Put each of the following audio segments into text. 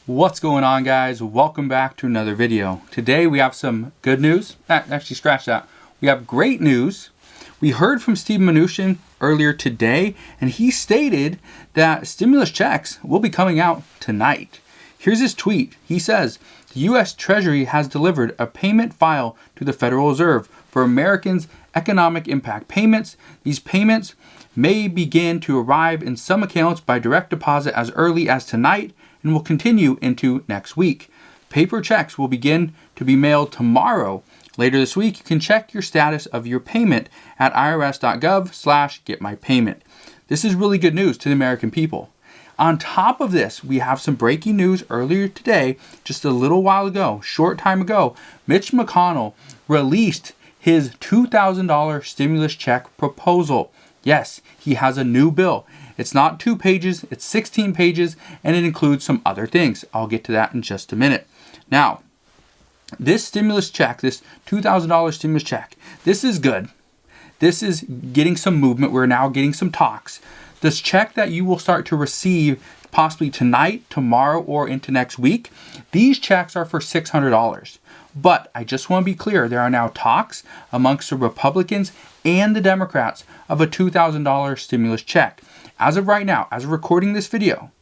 What's going on, guys? Welcome back to another video. Today we have some good news. Actually, scratch that. We have great news. We heard from Steve Mnuchin earlier today, and he stated that stimulus checks will be coming out tonight. Here's his tweet. He says, the U.S. Treasury has delivered a payment file to the Federal Reserve for Americans' economic impact payments. These payments may begin to arrive in some accounts by direct deposit as early as tonight and will continue into next week. Paper checks will begin to be mailed tomorrow. Later this week, you can check your status of your payment at irs.gov/getmypayment. This is really good news to the American people. On top of this, we have some breaking news earlier today, just a little while ago, short time ago. Mitch McConnell released his $2,000 stimulus check proposal. Yes, he has a new bill. It's not 2 pages, it's 16 pages, and it includes some other things. I'll get to that in just a minute. Now, this stimulus check, this $2,000 stimulus check, this is good. This is getting some movement. We're now getting some talks. This check that you will start to receive possibly tonight, tomorrow, or into next week, these checks are for $600. But I just want to be clear, there are now talks amongst the Republicans and the Democrats of a $2,000 stimulus check. As of right now, as of recording this video,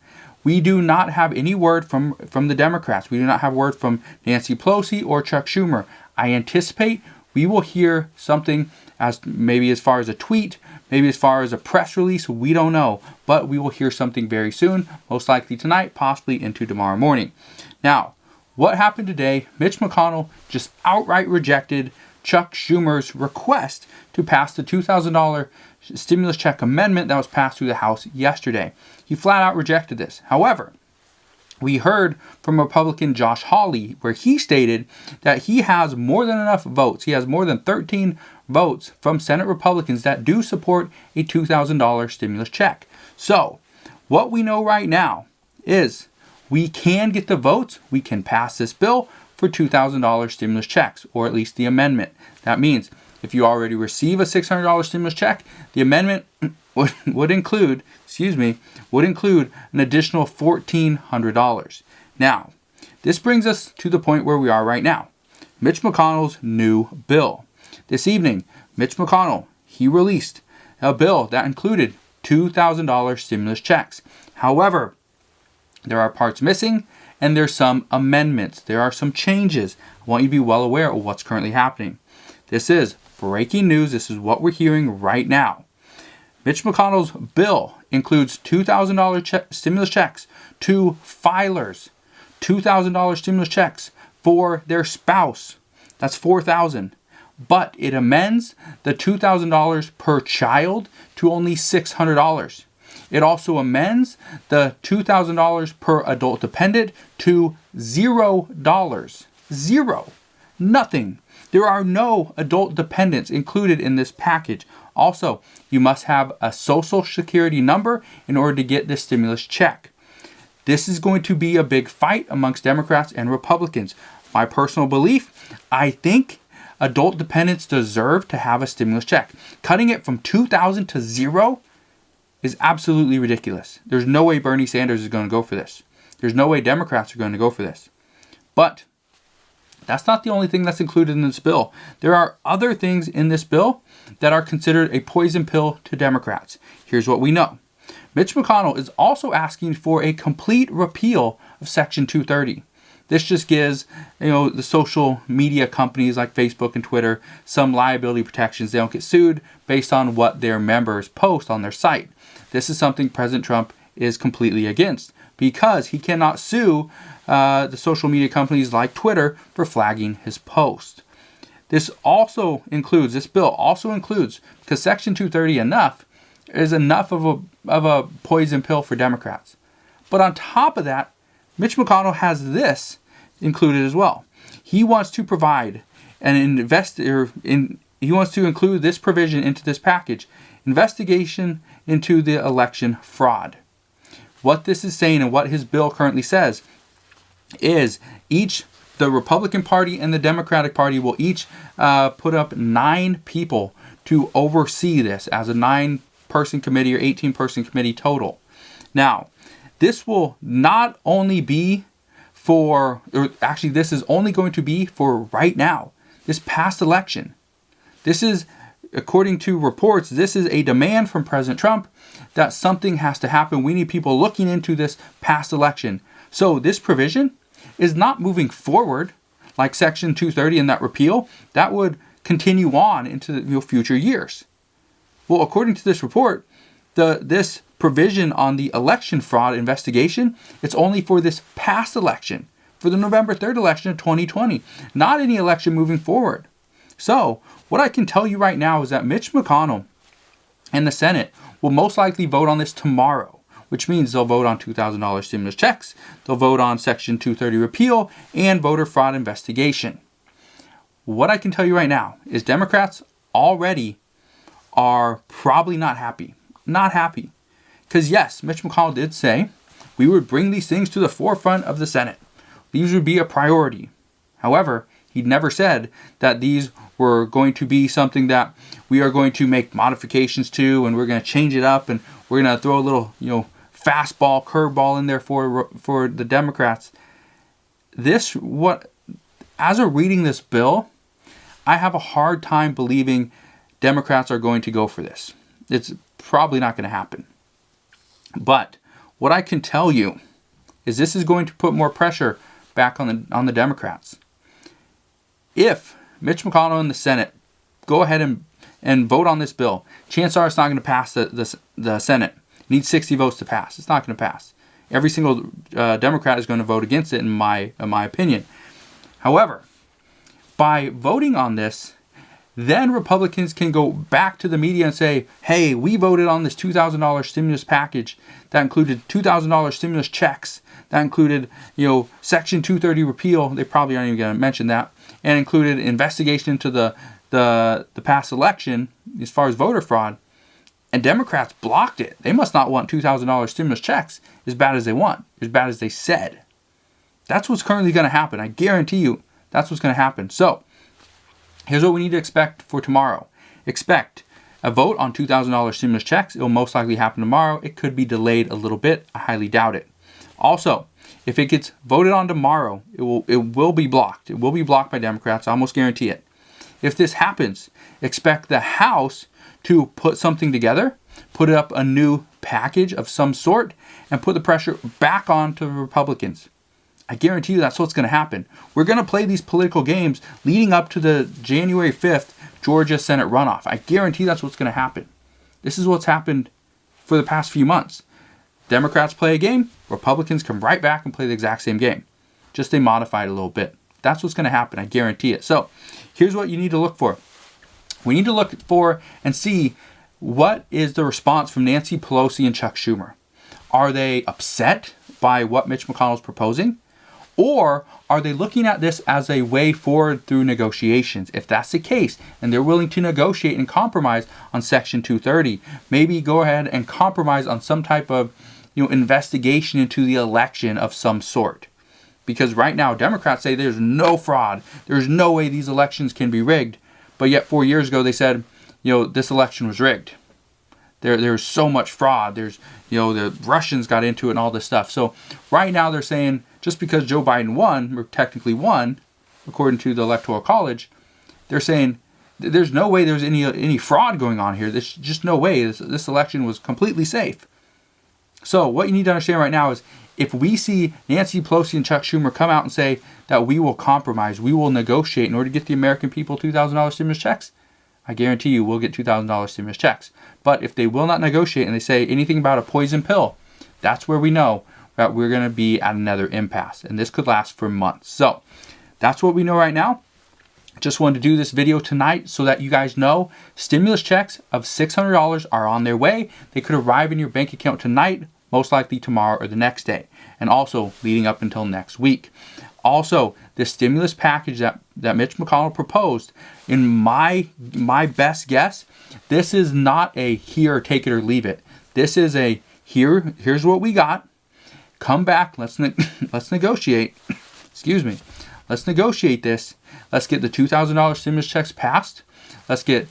we do not have any word from the Democrats. We do not have word from Nancy Pelosi or Chuck Schumer. I anticipate we will hear something as far as a tweet, maybe as far as a press release, we don't know. But we will hear something very soon, most likely tonight, possibly into tomorrow morning. Now, what happened today? Mitch McConnell just outright rejected Chuck Schumer's request to pass the $2,000 stimulus check amendment that was passed through the House yesterday. He flat out rejected this. However, we heard from Republican Josh Hawley where he stated that he has more than enough votes. He has more than 13 votes from Senate Republicans that do support a $2,000 stimulus check. So, what we know right now is we can get the votes. We can pass this bill for $2,000 stimulus checks, or at least the amendment. That means if you already receive a $600 stimulus check, the amendment would include an additional $1,400. Now, this brings us to the point where we are right now. Mitch McConnell's new bill. This evening, Mitch McConnell, he released a bill that included $2,000 stimulus checks. However, there are parts missing and there's some amendments. There are some changes. I want you to be well aware of what's currently happening. This is breaking news. This is what we're hearing right now. Mitch McConnell's bill includes $2,000 stimulus checks to filers, $2,000 stimulus checks for their spouse. That's $4,000. But it amends the $2,000 per child to only $600. It also amends the $2,000 per adult dependent to $0. Zero. Nothing. There are no adult dependents included in this package. Also, you must have a social security number in order to get this stimulus check. This is going to be a big fight amongst Democrats and Republicans. My personal belief, I think adult dependents deserve to have a stimulus check. Cutting it from $2,000 to $0 is absolutely ridiculous. There's no way Bernie Sanders is going to go for this. There's no way Democrats are going to go for this. But that's not the only thing that's included in this bill. There are other things in this bill that are considered a poison pill to Democrats. Here's what we know. Mitch McConnell is also asking for a complete repeal of Section 230. This just gives, the social media companies like Facebook and Twitter some liability protections. They don't get sued based on what their members post on their site. This is something President Trump is completely against because he cannot sue the social media companies like Twitter for flagging his post. This bill also includes, because Section 230 is enough of a poison pill for Democrats. But on top of that, Mitch McConnell has this included as well. He wants to provide he wants to include this provision into this package, investigation into the election fraud. What this is saying and what his bill currently says is the Republican Party and the Democratic Party will each put up 9 people to oversee this as a 9-person committee or 18-person committee total. Now, this will not only be this is only going to be for right now, this past election. This is, according to reports, this is a demand from President Trump that something has to happen. We need people looking into this past election. So this provision is not moving forward like Section 230 and that repeal. That would continue on into future years. Well, according to this report, this provision on the election fraud investigation, it's only for this past election, for the November 3rd election of 2020, not any election moving forward. So what I can tell you right now is that Mitch McConnell and the Senate will most likely vote on this tomorrow, which means they'll vote on $2,000 stimulus checks, they'll vote on Section 230 repeal, and voter fraud investigation. What I can tell you right now is Democrats already are probably not happy. Not happy. Because yes, Mitch McConnell did say we would bring these things to the forefront of the Senate. These would be a priority. However, he never said that these were going to be something that we are going to make modifications to, and we're going to change it up, and we're going to throw a little, fastball, curveball in there for the Democrats. As of reading this bill, I have a hard time believing Democrats are going to go for this. It's probably not going to happen. But what I can tell you is this is going to put more pressure back on the Democrats. If Mitch McConnell and the Senate go ahead and vote on this bill, chances are it's not going to pass the Senate. It needs 60 votes to pass. It's not going to pass. Every single Democrat is going to vote against it, in my opinion. However, by voting on this, then Republicans can go back to the media and say, hey, we voted on this $2,000 stimulus package that included $2,000 stimulus checks, that included, Section 230 repeal. They probably aren't even going to mention that, and included investigation into the past election as far as voter fraud. And Democrats blocked it. They must not want $2,000 stimulus checks as bad as they want, as bad as they said. That's what's currently going to happen. I guarantee you that's what's going to happen. So here's what we need to expect for tomorrow. Expect a vote on $2,000 stimulus checks. It will most likely happen tomorrow. It could be delayed a little bit. I highly doubt it. Also, if it gets voted on tomorrow, it will be blocked. It will be blocked by Democrats. I almost guarantee it. If this happens, expect the House to put something together, put up a new package of some sort, and put the pressure back on to the Republicans. I guarantee you that's what's going to happen. We're going to play these political games leading up to the January 5th Georgia Senate runoff. I guarantee that's what's going to happen. This is what's happened for the past few months. Democrats play a game, Republicans come right back and play the exact same game. Just they modify it a little bit. That's what's going to happen. I guarantee it. So here's what you need to look for. We need to look for and see what is the response from Nancy Pelosi and Chuck Schumer. Are they upset by what Mitch McConnell is proposing? Or are they looking at this as a way forward through negotiations? If that's the case, and they're willing to negotiate and compromise on Section 230, maybe go ahead and compromise on some type of investigation into the election of some sort. Because right now, Democrats say there's no fraud. There's no way these elections can be rigged. But yet 4 years ago, they said, this election was rigged. There's so much fraud. There's, the Russians got into it and all this stuff. So right now they're saying just because Joe Biden won, or technically won, according to the Electoral College, they're saying there's no way there's any fraud going on here. There's just no way. This election was completely safe. So what you need to understand right now is if we see Nancy Pelosi and Chuck Schumer come out and say that we will compromise, we will negotiate in order to get the American people $2,000 stimulus checks, I guarantee you we'll get $2,000 stimulus checks. But if they will not negotiate and they say anything about a poison pill, that's where we know that we're going to be at another impasse. And this could last for months. So that's what we know right now. Just wanted to do this video tonight so that you guys know stimulus checks of $600 are on their way. They could arrive in your bank account tonight, most likely tomorrow or the next day, and also leading up until next week. Also, the stimulus package that Mitch McConnell proposed, in my best guess, this is not a here, take it or leave it. This is a here's what we got. Come back, let's negotiate. Excuse me. Let's negotiate this. Let's get the $2,000 stimulus checks passed. Let's get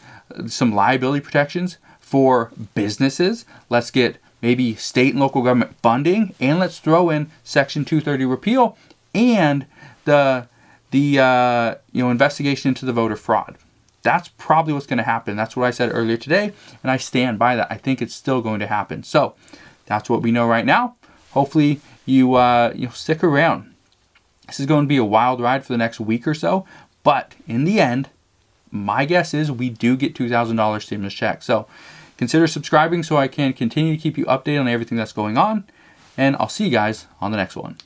some liability protections for businesses. Let's get maybe state and local government funding, and let's throw in Section 230 repeal and the investigation into the voter fraud. That's probably what's going to happen. That's what I said earlier today, and I stand by that. I think it's still going to happen. So that's what we know right now. Hopefully you stick around. This is going to be a wild ride for the next week or so, but in the end, my guess is we do get $2,000 stimulus check. So consider subscribing so I can continue to keep you updated on everything that's going on, and I'll see you guys on the next one.